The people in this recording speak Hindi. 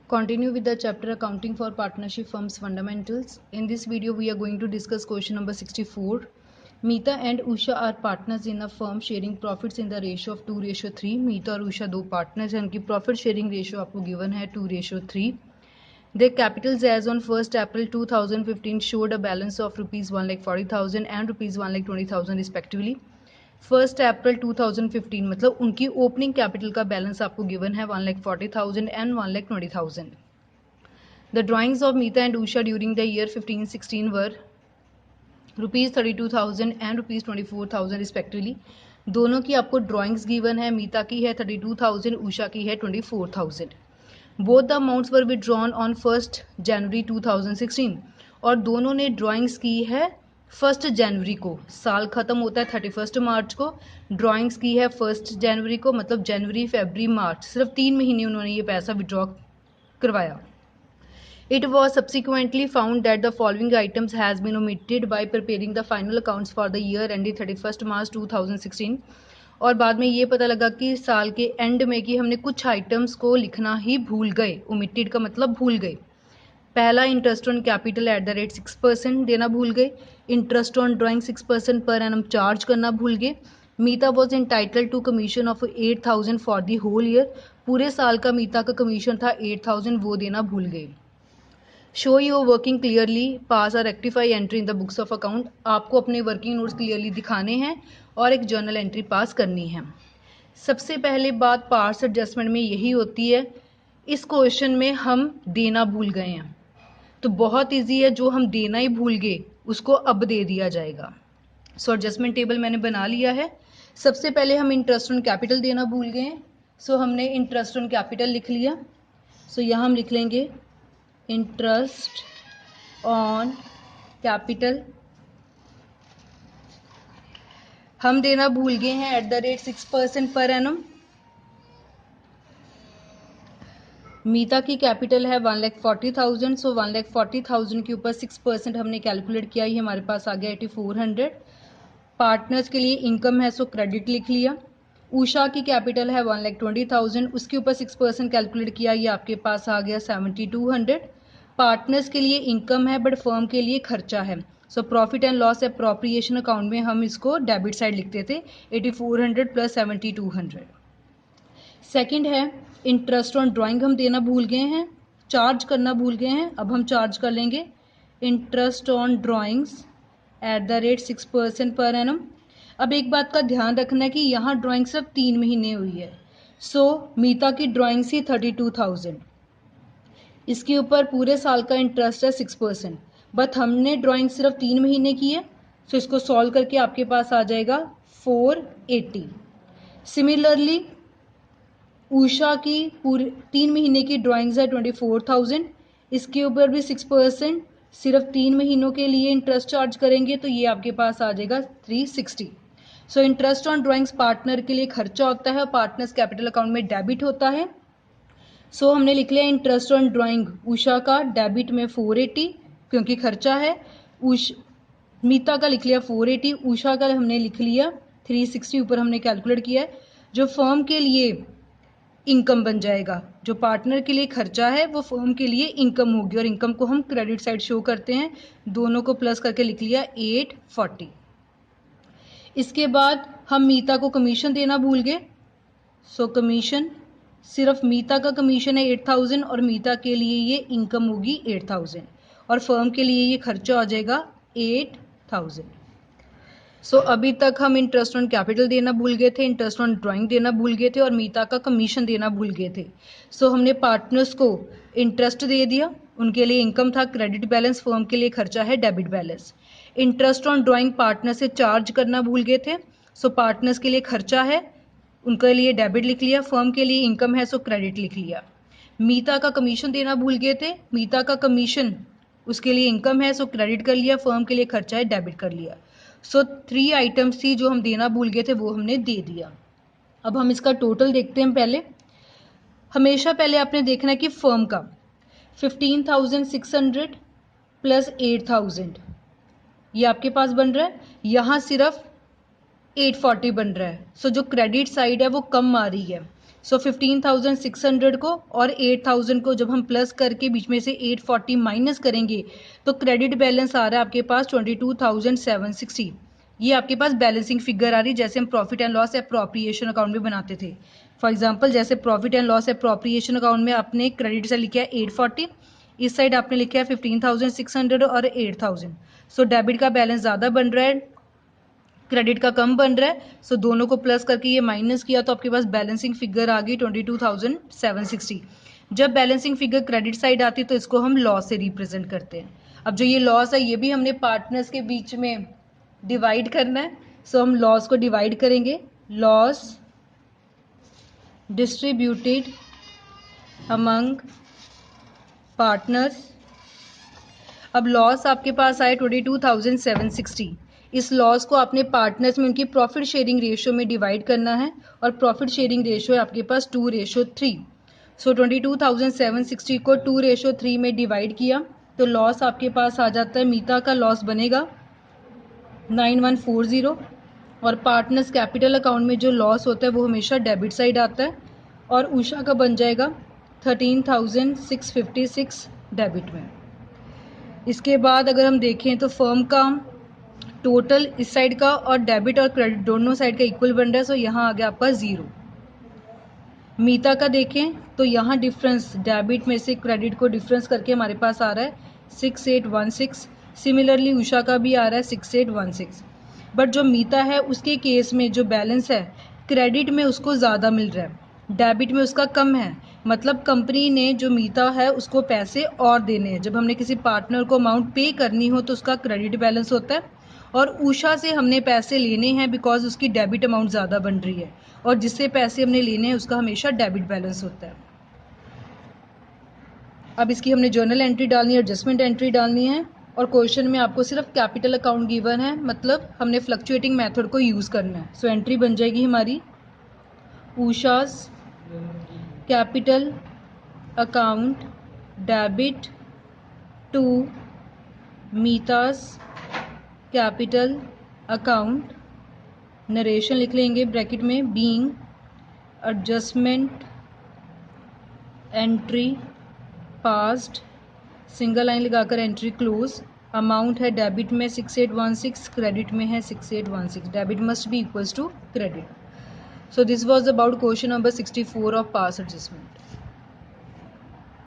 Continue with the chapter Accounting for Partnership Firms Fundamentals. In this video, we are going to discuss question number 64. Meeta and Usha are partners in a firm sharing profits in the ratio of 2:3. Meeta और Usha दो partners हैं, उनकी profit sharing ratio आपको given है 2:3. Their capitals as on 1st April 2015 showed a balance of rupees 1,40,000 and rupees 1,20,000 respectively. 1st April 2015 मतलब उनकी ओपनिंग कैपिटल का बैलेंस आपको गिवन है 1,40,000 and 1,20,000. The drawings of Meeta and Usha during the year 15-16 were rupees 32,000 and rupees 24,000 respectively. दोनों की आपको ड्राइंग्स गिवन है, मीता की है 32,000, उषा की है 24,000. Both the amounts were withdrawn on 1 जनवरी 2016 और दोनों ने ड्राइंग्स की है 1 जनवरी को. साल ख़त्म होता है 31 मार्च को. ड्राइंग्स की है 1 जनवरी को, मतलब जनवरी, फरवरी, मार्च, सिर्फ 3 महीने उन्होंने ये पैसा विड्रॉ करवाया. It was subsequently found that the following items has been omitted by preparing the final accounts for the year ended 31 March 2016. और बाद में ये पता लगा कि साल के एंड में कि हमने कुछ आइटम्स को लिखना ही भूल गए. ओमिटेड का मतलब भूल गए. पहला, interest on capital at the rate 6% देना भूल गए. Interest on drawing 6% per annum charge करना भूल गए. Meeta was entitled to commission of 8,000 for the whole year. पूरे साल का मीता का कमीशन था 8,000, वो देना भूल गए. शो योर वर्किंग क्लियरली, पास और rectify entry in the books of account. आपको अपने वर्किंग नोट्स क्लियरली दिखाने हैं और एक जर्नल एंट्री पास करनी है. सबसे पहले बात पार्ट्स एडजस्टमेंट में यही होती है, इस क्वेश्चन में हम देना भूल गए हैं तो बहुत इजी है, जो हम देना ही भूल गए उसको अब दे दिया जाएगा. सो एडजस्टमेंट टेबल मैंने बना लिया है. सबसे पहले हम इंटरेस्ट ऑन कैपिटल देना भूल गए हैं, सो हमने इंटरेस्ट ऑन कैपिटल लिख लिया. सो यहाँ हम लिख लेंगे इंटरेस्ट ऑन कैपिटल. हम देना भूल गए हैं at the rate 6% per annum. मीता की कैपिटल है 1,40,000, सो 1,40,000 के ऊपर 6% हमने कैलकुलेट किया, ये हमारे पास आ गया 8,400. पार्टनर्स के लिए इनकम है, सो क्रेडिट लिख लिया. उषा की कैपिटल है 1,20,000, उसके ऊपर 6% कैलकुलेट किया, ये आपके पास आ गया 7,200. पार्टनर्स के लिए इनकम है बट फर्म के लिए खर्चा है, so profit and loss appropriation account में हम इसको डेबिट साइड लिखते थे 8,400 प्लस 7,200. सेकंड है इंटरेस्ट ऑन ड्राइंग. हम देना भूल गए हैं, चार्ज करना भूल गए हैं, अब हम चार्ज कर लेंगे. Interest on drawings at the rate 6% per annum. अब एक बात का ध्यान रखना है कि यहाँ ड्राइंग सिर्फ 3 महीने हुई है. सो मीता की ड्राइंग सी 32,000, इसके ऊपर पूरे साल का इंटरेस्ट है 6%, बट हमने ड्राइंग सिर्फ 3 महीने की है, सो इसको सॉल्व करके आपके पास आ जाएगा 480. सिमिलरली उषा की पूरे 3 महीने की ड्राइंग्स है 24,000, इसके ऊपर भी 6% सिर्फ 3 महीनों के लिए इंटरेस्ट चार्ज करेंगे, तो ये आपके पास आ जाएगा 360. So interest on drawings partner के लिए खर्चा होता है, पार्टनर्स कैपिटल अकाउंट में डेबिट होता है. सो हमने लिख लिया इंटरेस्ट ऑन ड्राइंग उषा का डेबिट में 480 क्योंकि खर्चा है. मीता का लिख लिया 480, उषा का हमने लिख लिया 360, ऊपर हमने कैलकुलेट किया है. जो फर्म के लिए इनकम बन जाएगा, जो पार्टनर के लिए खर्चा है वो फर्म के लिए इनकम होगी, और इनकम को हम क्रेडिट साइड शो करते हैं. दोनों को प्लस करके लिख लिया 840. इसके बाद हम मीता को कमीशन देना भूल गए, सो कमीशन सिर्फ मीता का कमीशन है 8,000 और मीता के लिए ये इनकम होगी 8,000 और फर्म के लिए ये खर्चा आ जाएगा 8,000. सो अभी तक हम इंटरेस्ट ऑन कैपिटल देना भूल गए थे, इंटरेस्ट ऑन ड्राइंग देना भूल गए थे और मीता का कमीशन देना भूल गए थे. सो हमने पार्टनर्स को इंटरेस्ट दे दिया, उनके लिए इनकम था क्रेडिट बैलेंस, फर्म के लिए खर्चा है debit balance. Interest on drawing partner से चार्ज करना भूल गए थे, सो पार्टनर्स के लिए खर्चा है, उनके लिए डेबिट लिख लिया. फर्म के लिए इनकम है, सो क्रेडिट लिख लिया. मीता का कमीशन देना भूल गए थे, मीता का कमीशन उसके लिए इनकम है, सो क्रेडिट कर लिया. फर्म के लिए खर्चा है, डेबिट कर लिया. सो 3 आइटम्स थी जो हम देना भूल गए थे, वो हमने दे दिया. अब हम इसका टोटल देखते हैं. हमेशा पहले आपने देखना है कि फर्म का 15,600 प्लस 8,000 ये आपके पास बन रहा है, यहाँ सिर्फ 840 बन रहा है. सो जो क्रेडिट साइड है वो कम आ रही है, सो 15,600 को और 8,000 को जब हम प्लस करके बीच में से 840 माइनस करेंगे तो क्रेडिट बैलेंस आ रहा है आपके पास 22,760। ये आपके पास बैलेंसिंग फिगर आ रही है, जैसे हम profit and loss appropriation account में बनाते थे। फॉर एग्जांपल जैसे profit and loss appropriation account में आपने क्रेडिट से लिखा है 840, इस साइड आपने लिखा है 15,600 और 8,000। सो डेबिट का बैलेंस ज़्यादा बन रहा है, क्रेडिट का कम बन रहा है। सो दोनों को प्लस करके ये माइनस किया तो आपके पास बैलेंसिंग फिगर आ गई 22,760। जब बैलेंसिंग फिगर क्रेडिट साइड आती है तो इसको हम लॉस से रिप्रेजेंट करते हैं। अब जो ये लॉस है ये भी हमने पार्टनर्स के बीच में डिवाइड करना है। सो हम लॉस को डिवाइड करेंगे, लॉस डिस्ट्रीब्यूटेड अमंग पार्टनर्स। अब लॉस आपके पास आए 22,760। इस लॉस को आपने पार्टनर्स में उनकी प्रॉफिट शेयरिंग रेशियो में डिवाइड करना है और प्रॉफिट शेयरिंग रेशियो है आपके पास 2:3। सो 22,760 को 2:3 में डिवाइड किया तो लॉस आपके पास आ जाता है, मीता का लॉस बनेगा 9140 और पार्टनर्स कैपिटल अकाउंट में जो लॉस होता है वो हमेशा डेबिट साइड आता है और उषा का बन जाएगा 13,656 डेबिट में। इसके बाद अगर हम देखें तो फर्म का टोटल इस साइड का और डेबिट और क्रेडिट दोनों साइड का इक्वल बन रहा है। सो यहाँ आ गया आपका 0। मीता का देखें तो यहाँ डिफरेंस डेबिट में से क्रेडिट को डिफरेंस करके हमारे पास आ रहा है 6816। सिमिलरली उषा का भी आ रहा है 6816। बट जो मीता है उसके केस में जो बैलेंस है क्रेडिट में उसको ज़्यादा मिल रहा है, डेबिट में उसका कम है। मतलब कंपनी ने जो मीता है उसको पैसे और देने हैं। जब हमने किसी पार्टनर को अमाउंट पे करनी हो तो उसका क्रेडिट बैलेंस होता है और उषा से हमने पैसे लेने हैं बिकॉज उसकी डेबिट अमाउंट ज़्यादा बन रही है और जिससे पैसे हमने लेने हैं उसका हमेशा डेबिट बैलेंस होता है। अब इसकी हमने जर्नल एंट्री डालनी है, एडजस्टमेंट एंट्री डालनी है और क्वेश्चन में आपको सिर्फ कैपिटल अकाउंट गिवन है, मतलब हमने फ्लक्चुएटिंग मेथड को यूज़ करना है। सो एंट्री बन जाएगी हमारी Usha's capital account debit to Meeta's capital account, narration लिख लेंगे ब्रैकेट में, being adjustment entry passed, single line लगाकर एंट्री क्लोज। अमाउंट है डेबिट में 6816, क्रेडिट में है 6816। Debit must be equals to credit. So this was about question number 64 of pass adjustment.